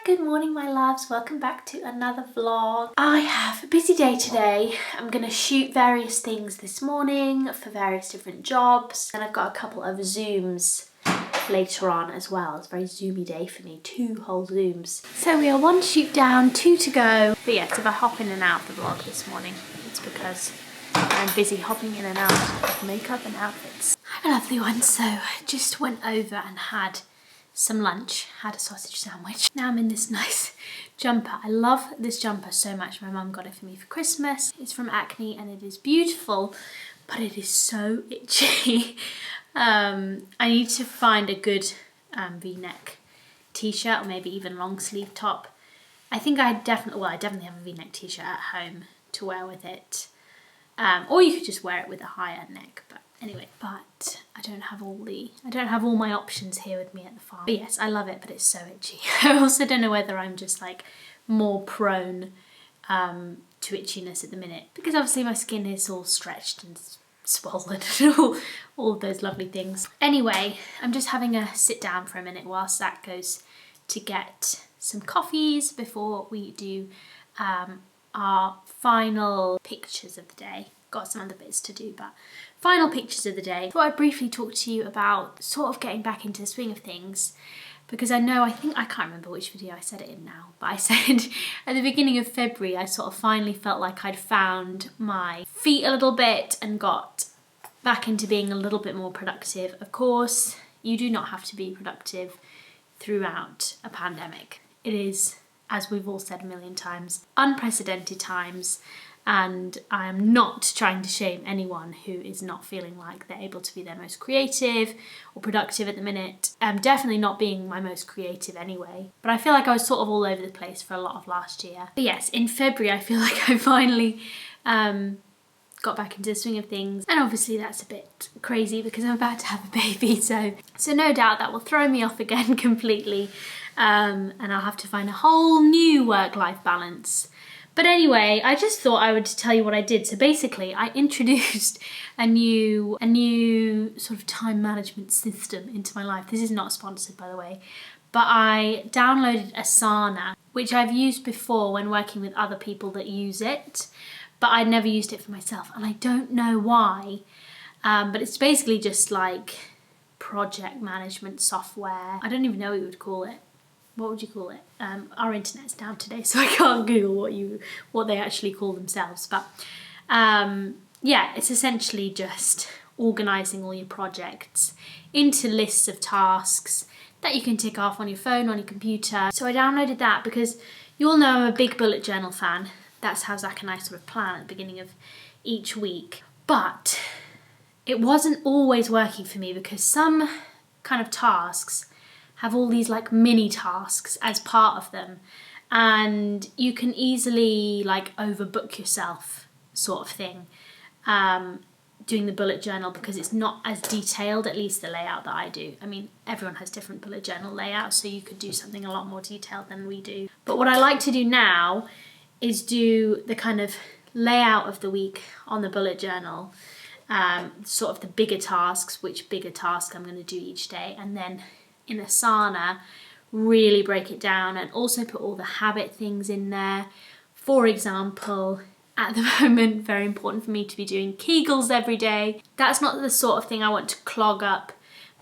Good morning my loves, welcome back to another vlog. I have a busy day today. I'm gonna shoot various things this morning for various different jobs, and I've got a couple of Zooms later on as well. It's a very zoomy day for me, 2 whole Zooms. So we are 1 shoot down, 2 to go. But yes, if I hop in and out of the vlog this morning, it's because I'm busy hopping in and out of makeup and outfits. I'm a lovely one, so I just went over and had some lunch, had a sausage sandwich. Now I'm in this nice jumper. I love this jumper so much. My mum got it for me for Christmas. It's from Acne and it is beautiful, but it is so itchy. I need to find a good V-neck t-shirt, or maybe even long sleeve top. I think I definitely have a V-neck t-shirt at home to wear with it. Or you could just wear it with a higher neck, but anyway, but I don't have all my options here with me at the farm. But yes, I love it, but it's so itchy. I also don't know whether I'm just like more prone to itchiness at the minute, because obviously my skin is all stretched and swollen and all of those lovely things. Anyway, I'm just having a sit down for a minute whilst Zach goes to get some coffees before we do our final pictures of the day. Got some other bits to do, but final pictures of the day. Thought I'd briefly talk to you about sort of getting back into the swing of things, because I can't remember which video I said it in now, but I said at the beginning of February I sort of finally felt like I'd found my feet a little bit and got back into being a little bit more productive. Of course, you do not have to be productive throughout a pandemic. It is, as we've all said a million times, unprecedented times, and I am not trying to shame anyone who is not feeling like they're able to be their most creative or productive at the minute. I'm definitely not being my most creative anyway, but I feel like I was sort of all over the place for a lot of last year. But yes, in February I feel like I finally got back into the swing of things, and obviously that's a bit crazy because I'm about to have a baby, so no doubt that will throw me off again completely, and I'll have to find a whole new work-life balance. But anyway, I just thought I would tell you what I did. So basically, I introduced a new sort of time management system into my life. This is not sponsored, by the way, but I downloaded Asana, which I've used before when working with other people that use it, but I'd never used it for myself, and I don't know why. But it's basically just like project management software. I don't even know what you would call it. What would you call it? Our internet's down today, so I can't Google what they actually call themselves. But yeah, it's essentially just organising all your projects into lists of tasks that you can tick off on your phone, on your computer. So I downloaded that because you all know I'm a big bullet journal fan. That's how Zach and I sort of plan at the beginning of each week. But it wasn't always working for me because some kind of tasks have all these like mini tasks as part of them, and you can easily like overbook yourself sort of thing doing the bullet journal, because it's not as detailed, at least the layout that I do. I mean, everyone has different bullet journal layouts, so you could do something a lot more detailed than we do. But what I like to do now is do the kind of layout of the week on the bullet journal, sort of the bigger tasks, which bigger task I'm going to do each day, and then in Asana really break it down and also put all the habit things in there. For example, at the moment, very important for me to be doing Kegels every day. That's not the sort of thing I want to clog up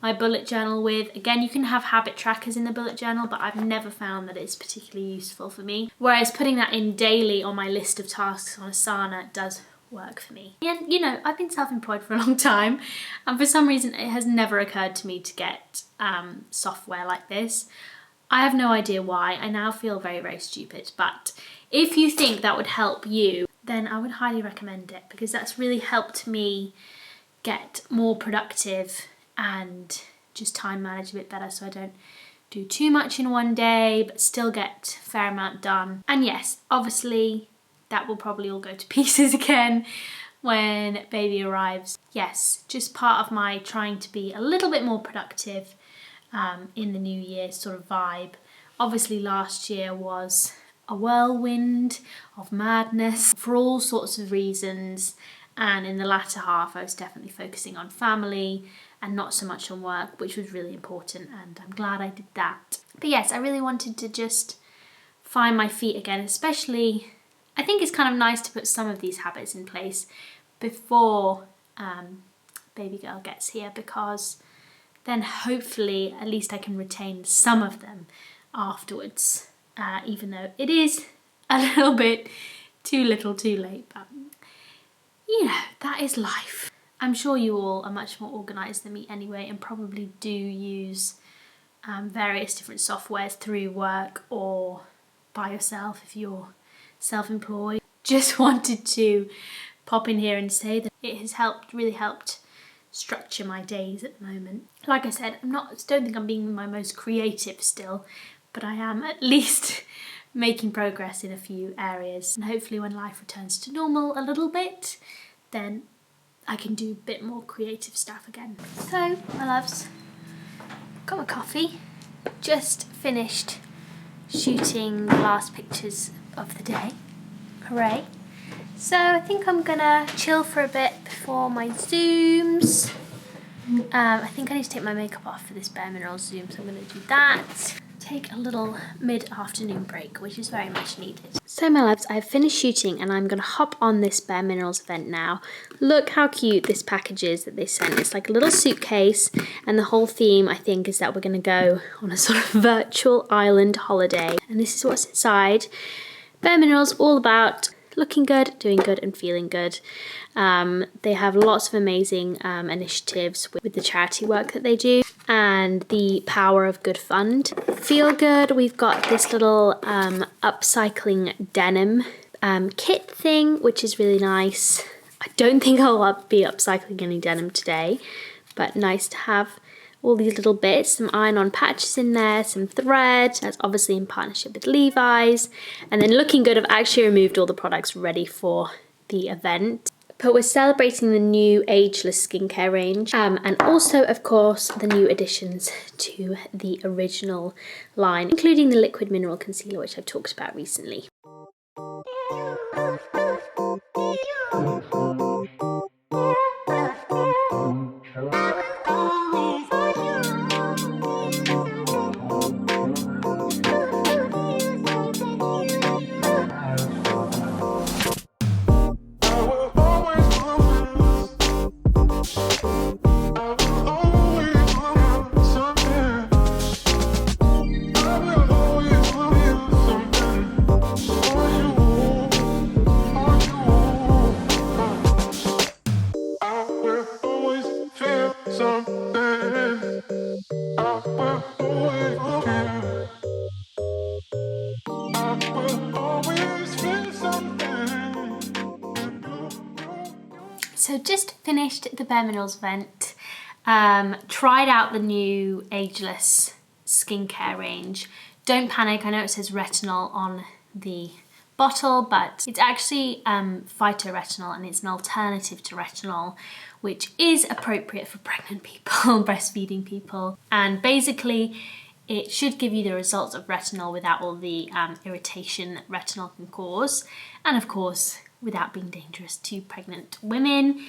my bullet journal with. Again, you can have habit trackers in the bullet journal, but I've never found that it's particularly useful for me. Whereas putting that in daily on my list of tasks on Asana does work for me. And you know, I've been self-employed for a long time, and for some reason it has never occurred to me to get software like this. I have no idea why. I now feel very, very stupid, but if you think that would help you, then I would highly recommend it, because that's really helped me get more productive and just time manage a bit better, so I don't do too much in one day but still get a fair amount done. And yes, obviously that will probably all go to pieces again when baby arrives. Yes, just part of my trying to be a little bit more productive in the new year sort of vibe. Obviously last year was a whirlwind of madness for all sorts of reasons, and in the latter half I was definitely focusing on family and not so much on work, which was really important, and I'm glad I did that. But yes, I really wanted to just find my feet again, especially I think it's kind of nice to put some of these habits in place before baby girl gets here, because then hopefully at least I can retain some of them afterwards, even though it is a little bit too little too late, but you know, that is life. I'm sure you all are much more organised than me anyway, and probably do use various different softwares through work or by yourself if you're self-employed. Just wanted to pop in here and say that it has really helped structure my days at the moment. Like I said, don't think I'm being my most creative still, but I am at least making progress in a few areas, and hopefully when life returns to normal a little bit, then I can do a bit more creative stuff again. So, my loves, got my coffee, just finished shooting the last pictures of the day. Hooray. So I think I'm gonna chill for a bit before my Zooms. I think I need to take my makeup off for this BareMinerals Zoom, so I'm gonna do that. Take a little mid-afternoon break, which is very much needed. So my loves, I've finished shooting and I'm gonna hop on this BareMinerals event now. Look how cute this package is that they sent. It's like a little suitcase, and the whole theme I think is that we're gonna go on a sort of virtual island holiday. And this is what's inside. BareMinerals, all about looking good, doing good and feeling good. They have lots of amazing initiatives with the charity work that they do, and the Power of Good Fund. Feel good, we've got this little upcycling denim kit thing, which is really nice. I don't think I'll be upcycling any denim today, but nice to have all these little bits, some iron-on patches in there, some thread, that's obviously in partnership with Levi's. And then looking good, I've actually removed all the products ready for the event. But we're celebrating the new ageless skincare range, and also, of course, the new additions to the original line, including the liquid mineral concealer, which I've talked about recently. So just finished the BareMinerals event, tried out the new ageless skincare range. Don't panic, I know it says retinol on the bottle, but it's actually phytoretinol, and it's an alternative to retinol, which is appropriate for pregnant people, breastfeeding people. And basically it should give you the results of retinol without all the irritation that retinol can cause, and of course without being dangerous to pregnant women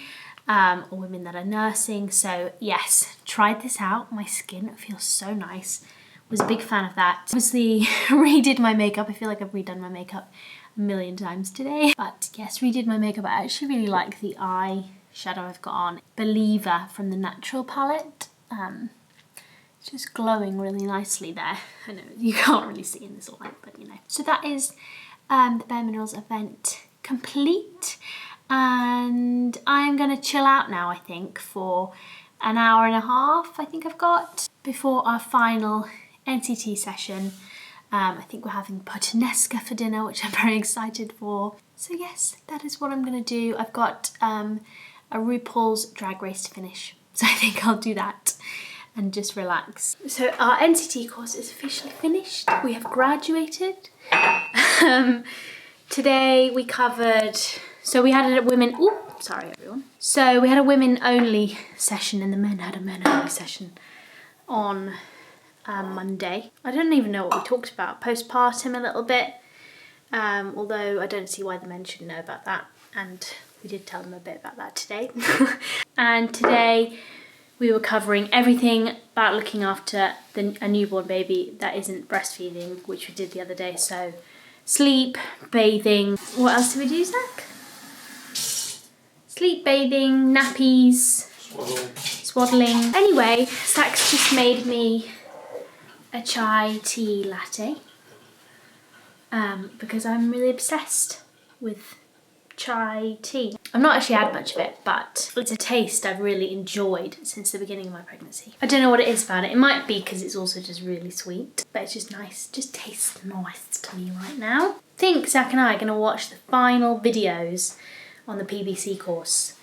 or women that are nursing. So yes, tried this out. My skin feels so nice. Was a big fan of that. Obviously redid my makeup. I feel like I've redone my makeup a million times today. But yes, redid my makeup. I actually really like the eye shadow I've got on. Believer from the Natural palette. It's just glowing really nicely there. I know you can't really see in this light, but you know. So that is the BareMinerals event complete, and I'm gonna chill out now, I think, for an hour and a half I think I've got before our final NCT session. I think we're having puttanesca for dinner, which I'm very excited for. So yes, that is what I'm gonna do. I've got a RuPaul's Drag Race to finish, so I think I'll do that and just relax. So our NCT course is officially finished. We have graduated. Today we covered, so we had a women, sorry everyone. So we had a women only session, and the men had a men only session on Monday. I don't even know what we talked about. Postpartum a little bit, although I don't see why the men should know about that. And we did tell them a bit about that today. And today we were covering everything about looking after a newborn baby that isn't breastfeeding, which we did the other day. So sleep, bathing. What else did we do, Zach? Sleep, bathing, nappies, swaddling. Anyway, Zach's just made me a chai tea latte because I'm really obsessed with chai tea. I've not actually had much of it, but it's a taste I've really enjoyed since the beginning of my pregnancy. I don't know what it is about it. It might be because it's also just really sweet, but it's just nice. It just tastes nice to me right now. I think Zach and I are going to watch the final videos on the PBC course.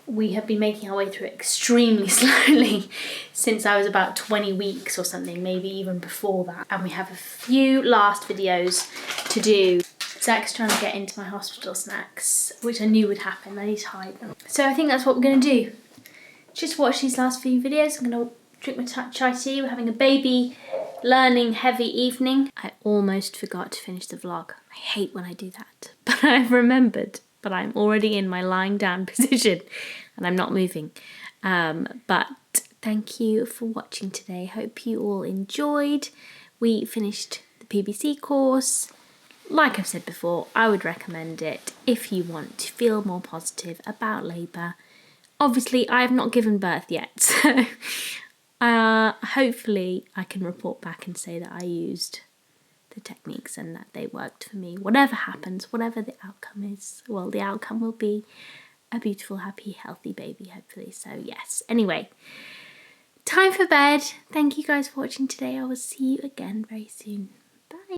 We have been making our way through it extremely slowly since I was about 20 weeks or something, maybe even before that. And we have a few last videos to do. Zach's trying to get into my hospital snacks, which I knew would happen. I need to hide them. So I think that's what we're going to do. Just watch these last few videos. I'm going to drink my chai tea. We're having a baby learning heavy evening. I almost forgot to finish the vlog. I hate when I do that, but I've remembered. But I'm already in my lying down position and I'm not moving. But thank you for watching today. Hope you all enjoyed. We finished the PBC course. Like I've said before, I would recommend it if you want to feel more positive about labour. Obviously, I have not given birth yet, so hopefully I can report back and say that I used the techniques and that they worked for me. Whatever happens, whatever the outcome is, well, the outcome will be a beautiful, happy, healthy baby, hopefully. So yes, anyway, time for bed. Thank you guys for watching today. I will see you again very soon.